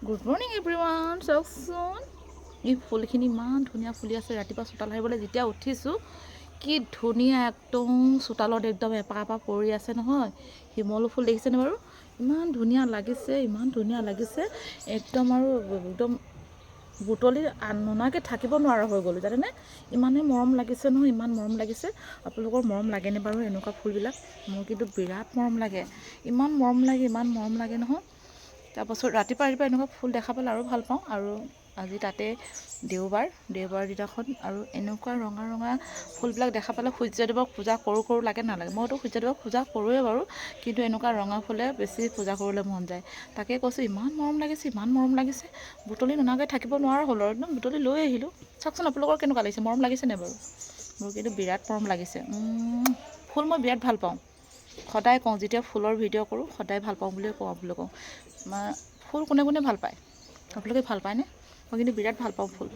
Good morning everyone. চাওকচোন এই ফুলখিনি ইমান ধুনীয়া ফুলি আছে। ৰাতিপুৱা চোতাল সাৰিবলৈ যেতিয়া উঠিছোঁ কি ধুনীয়া একদম চোতালত একদম এপাহ এপাহ পৰি আছে নহয়। শিমলু ফুল দেখিছেনে বাৰু? ইমান ধুনীয়া লাগিছে, ইমান ধুনীয়া লাগিছে একদম। আৰু একদম বুটলি ননাকৈ থাকিব নোৱাৰা হৈ গ'লোঁ জানেনে। ইমানেই মৰম লাগিছে নহয়, ইমান মৰম লাগিছে। আপোনালোকৰ মৰম লাগেনে বাৰু এনেকুৱা ফুলবিলাক? মোৰ কিন্তু বিৰাট মৰম লাগে, ইমান মৰম লাগে, ইমান মৰম লাগে নহয়। তাৰপাছত ৰাতিপুৱা এনেকুৱা ফুল দেখা পালে আৰু ভাল পাওঁ। আৰু আজি তাতে দেওবাৰ দিনাখন আৰু এনেকুৱা ৰঙা ৰঙা ফুলবিলাক দেখা পালে সূৰ্যদেৱক পূজা কৰোঁ লাগে নালাগে। মইতো সূৰ্যদেৱক পূজা কৰোঁৱে বাৰু, কিন্তু এনেকুৱা ৰঙা ফুলে বেছি পূজা কৰিবলৈ মন যায়। তাকে কৈছোঁ ইমান মৰম লাগিছে, ইমান মৰম লাগিছে। বুটলি ননাকৈ থাকিব নোৱাৰা হ'ল আৰু একদম বুটলি লৈ আহিলোঁ। চাওকচোন আপোনালোকৰ কেনেকুৱা লাগিছে, মৰম লাগিছেনে বাৰু? মোৰ কিন্তু বিৰাট মৰম লাগিছে। ফুল মই বিৰাট ভাল পাওঁ। সদায় কওঁ, যেতিয়া ফুলৰ ভিডিঅ' কৰোঁ সদায় ভাল পাওঁ বুলিয়ে কওঁ আপোনালোকক। ফুল কোনে কোনে ভাল পায়? আপোনালোকে ভাল পায়নে? মই কিন্তু বিৰাট ভাল পাওঁ ফুল।